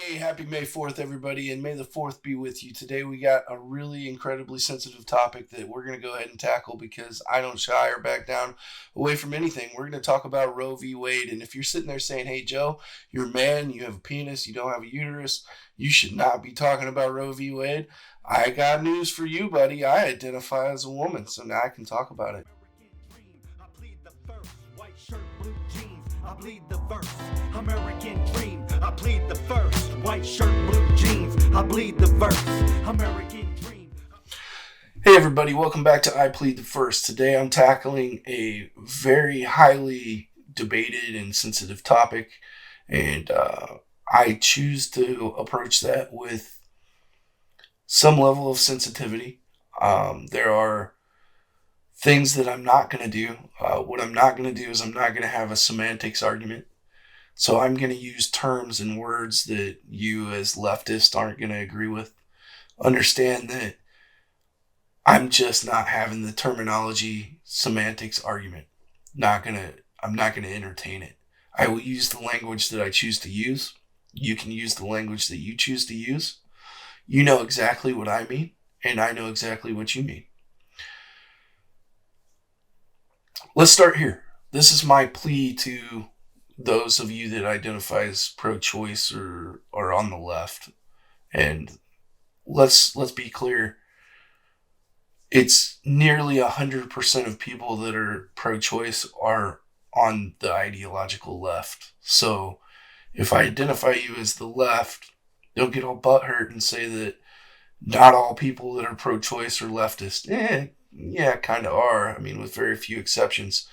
Hey, happy May 4th, everybody, and May the 4th be with you. Today, we got a really incredibly sensitive topic that we're going to go ahead and tackle because I don't shy or back down away from anything. We're going to talk about Roe v. Wade. And if you're sitting there saying, hey, Joe, you're a man, you have a penis, you don't have a uterus, you should not be talking about Roe v. Wade, I got news for you, buddy. I identify as a woman, so now I can talk about it. I plead the first, white shirt, blue jeans. I plead the first, American dream. I plead the first, white shirt, blue jeans. I plead the first, American dream. Hey everybody, welcome back to I Plead the First. Today I'm tackling a very highly debated and sensitive topic, and I choose to approach that with some level of sensitivity. There are things that I'm not going to do. What I'm not going to do is I'm not going to have a semantics argument. So I'm going to use terms and words that you as leftists aren't going to agree with. Understand that I'm just not having the terminology semantics argument. I'm not going to entertain it. I will use the language that I choose to use. You can use the language that you choose to use. You know exactly what I mean, and I know exactly what you mean. Let's start here. This is my plea to those of you that identify as pro-choice or are on the left. And let's be clear. It's nearly 100% of people that are pro-choice are on the ideological left. So if I identify you as the left, don't get all butthurt and say that not all people that are pro-choice are leftist. Yeah, kind of are. I mean, with very few exceptions.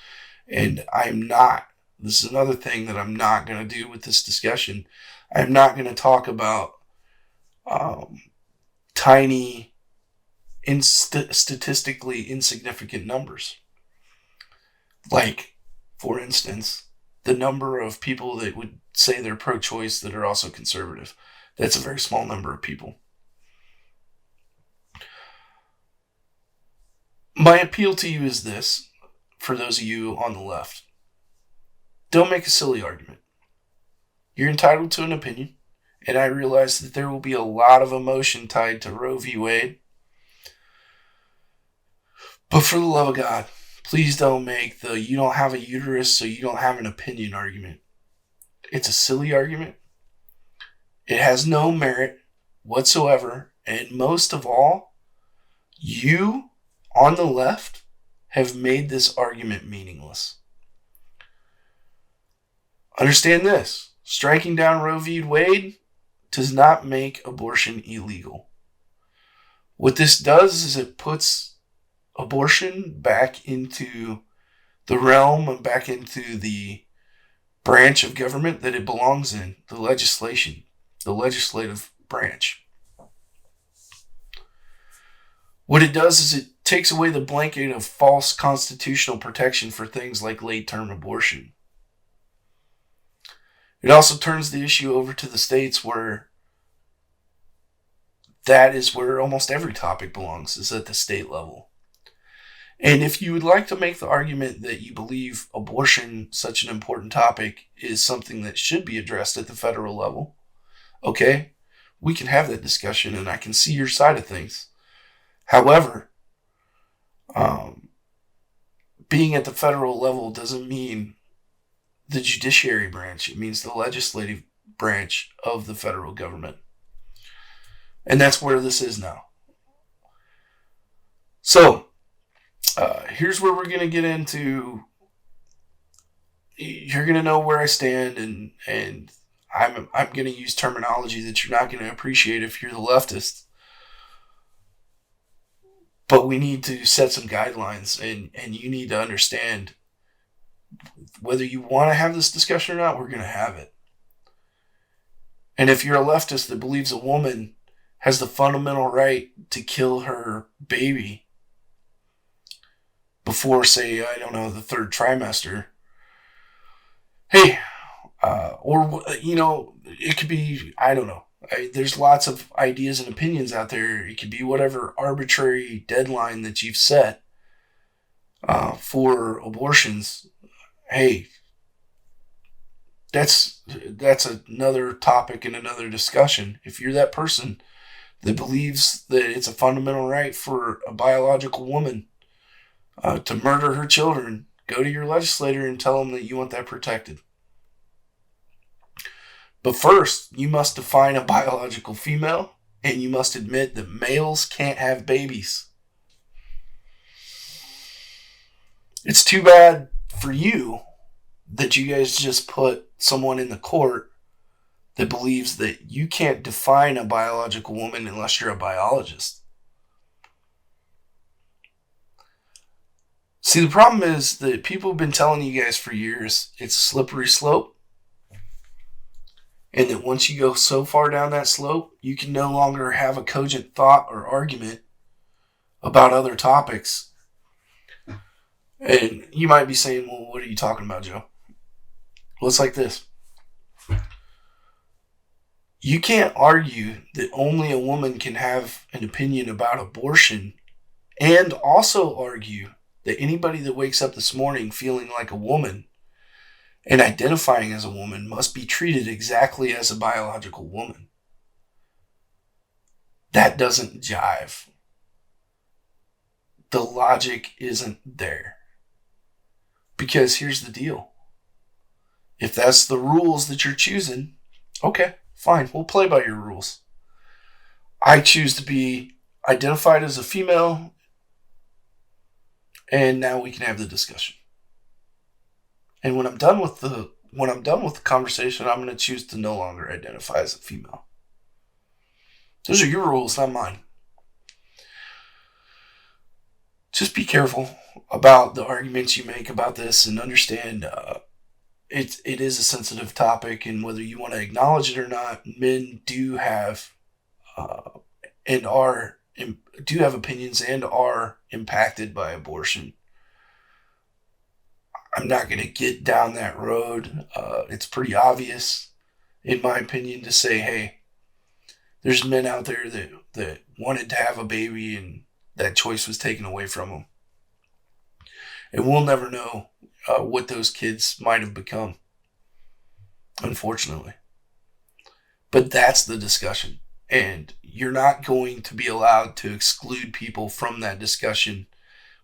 And I'm not. This is another thing that I'm not going to do with this discussion. I'm not going to talk about tiny, statistically insignificant numbers. Like, for instance, the number of people that would say they're pro-choice that are also conservative. That's a very small number of people. My appeal to you is this, for those of you on the left. Don't make a silly argument. You're entitled to an opinion, and I realize that there will be a lot of emotion tied to Roe v. Wade. But for the love of God, please don't make the you don't have a uterus so you don't have an opinion argument. It's a silly argument. It has no merit whatsoever, and most of all, you on the left have made this argument meaningless. Understand this. Striking down Roe v. Wade does not make abortion illegal. What this does is it puts abortion back into the realm and back into the branch of government that it belongs in, the legislation, the legislative branch. What it does is it takes away the blanket of false constitutional protection for things like late-term abortion. It also turns the issue over to the states where that is where almost every topic belongs, is at the state level. And if you would like to make the argument that you believe abortion, such an important topic, is something that should be addressed at the federal level, okay, we can have that discussion and I can see your side of things. However, being at the federal level doesn't mean the judiciary branch. It means the legislative branch of the federal government. And that's where this is now. So, here's where we're going to get into. You're going to know where I stand, and I'm going to use terminology that you're not going to appreciate if you're the leftist. But we need to set some guidelines, and you need to understand whether you want to have this discussion or not, we're going to have it. And if you're a leftist that believes a woman has the fundamental right to kill her baby before, say, I don't know, the third trimester, hey, it could be, I don't know. There's lots of ideas and opinions out there. It could be whatever arbitrary deadline that you've set for abortions. Hey, That's another topic and another discussion. If you're that person that believes that it's a fundamental right for a biological woman to murder her children, go to your legislator and tell them that you want that protected. But first, you must define a biological female, and you must admit that males can't have babies. It's too bad for you that you guys just put someone in the court that believes that you can't define a biological woman unless you're a biologist. See, the problem is that people have been telling you guys for years it's a slippery slope, and that once you go so far down that slope, you can no longer have a cogent thought or argument about other topics. And you might be saying, well, what are you talking about, Joe? Well, it's like this. You can't argue that only a woman can have an opinion about abortion and also argue that anybody that wakes up this morning feeling like a woman and identifying as a woman must be treated exactly as a biological woman. That doesn't jive. The logic isn't there. Because here's the deal. If that's the rules that you're choosing, okay, fine, we'll play by your rules. I choose to be identified as a female, and now we can have the discussion. And when I'm done with the conversation, I'm going to choose to no longer identify as a female. Those are your rules, not mine. Just be careful about the arguments you make about this, and understand it is a sensitive topic, and whether you want to acknowledge it or not, men do have opinions and are impacted by abortion. I'm not going to get down that road. It's pretty obvious, in my opinion, to say, hey, there's men out there that wanted to have a baby and that choice was taken away from them. And we'll never know what those kids might have become, unfortunately. But that's the discussion. And you're not going to be allowed to exclude people from that discussion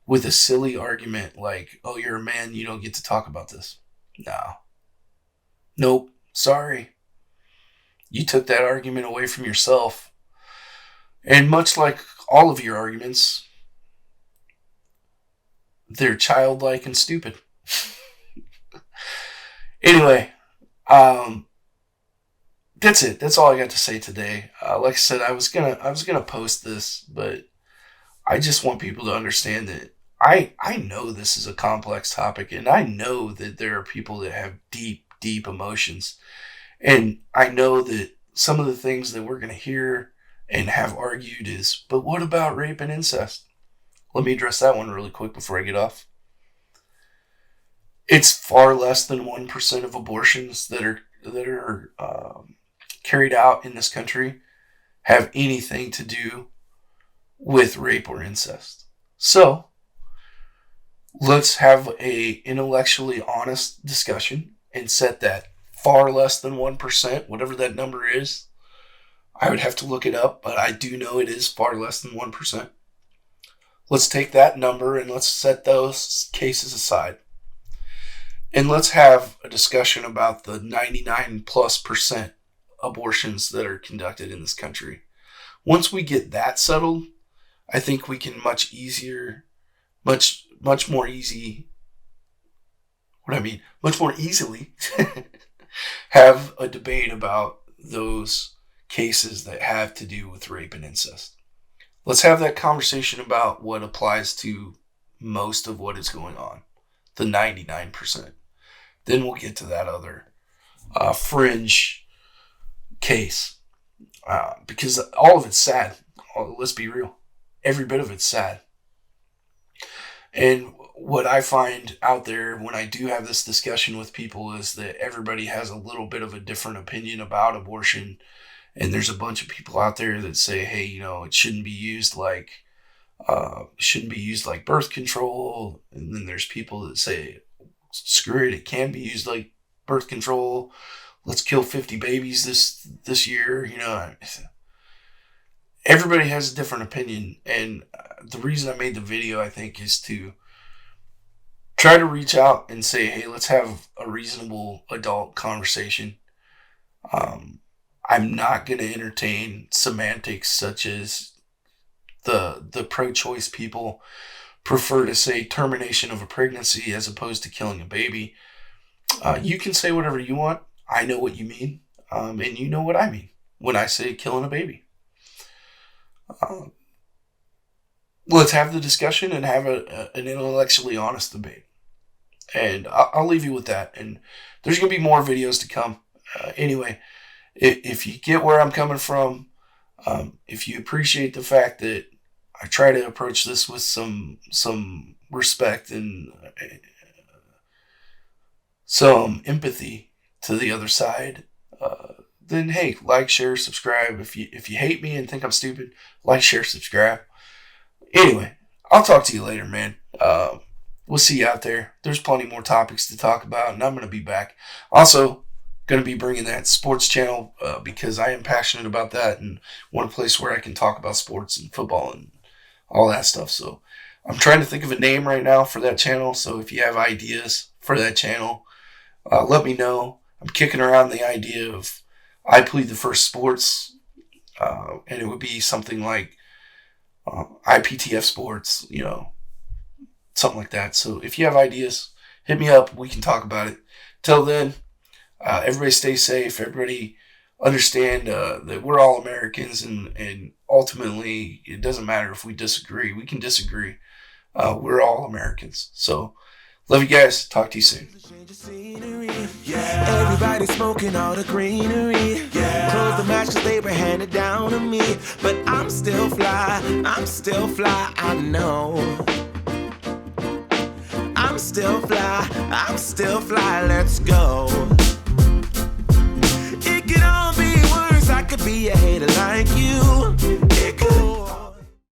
with a silly argument like, oh, you're a man, you don't get to talk about this. No. Nope. Sorry. You took that argument away from yourself. And much like all of your arguments, they're childlike and stupid. Anyway, that's it. That's all I got to say today. Like I said, I was gonna post this, but I just want people to understand that I know this is a complex topic, and I know that there are people that have deep, deep emotions. And I know that some of the things that we're going to hear and have argued is, but what about rape and incest? Let me address that one really quick before I get off. It's far less than 1% of abortions that are carried out in this country have anything to do with rape or incest. So let's have a intellectually honest discussion and set that far less than 1%, whatever that number is. I would have to look it up, but I do know it is far less than 1%. Let's take that number and let's set those cases aside. And let's have a discussion about the 99+% abortions that are conducted in this country. Once we get that settled, I think we can much more easily have a debate about those cases that have to do with rape and incest. Let's have that conversation about what applies to most of what is going on, the 99%. Then we'll get to that other fringe case, because all of it's sad. Let's be real. Every bit of it's sad. And what I find out there when I do have this discussion with people is that everybody has a little bit of a different opinion about abortion. And there's a bunch of people out there that say, hey, it shouldn't be used like birth control. And then there's people that say, screw it, it can be used like birth control. Let's kill 50 babies this year. Everybody has a different opinion, and the reason I made the video, I think, is to try to reach out and say, hey, let's have a reasonable adult conversation. I'm not going to entertain semantics such as the pro-choice people prefer to say termination of a pregnancy as opposed to killing a baby. You can say whatever you want. I know what you mean, and you know what I mean when I say killing a baby. Let's have the discussion and have an intellectually honest debate. And I'll leave you with that. And there's going to be more videos to come. Anyway, if you get where I'm coming from, if you appreciate the fact that I try to approach this with some respect and some empathy to the other side, then hey, like, share, subscribe. If you hate me and think I'm stupid, like, share, subscribe. Anyway, I'll talk to you later, man. We'll see you out there. There's plenty more topics to talk about, and I'm going to be back. Also, going to be bringing that sports channel because I am passionate about that and want a place where I can talk about sports and football and all that stuff. So I'm trying to think of a name right now for that channel. So if you have ideas for that channel, let me know. I'm kicking around the idea of I Plead the First Sports, and it would be something like IPTF Sports, something like that. So if you have ideas, hit me up. We can talk about it. Till then, everybody stay safe. Everybody understand that we're all Americans, and ultimately, it doesn't matter if we disagree. We can disagree. We're all Americans. So love you guys. Talk to you soon. Yeah. Everybody smoking all the greenery. Yeah. Close the match 'cause they were handed down to me. But I'm still fly, I know. I'm still fly, let's go. It could all be worse, I could be a hater like you. It could.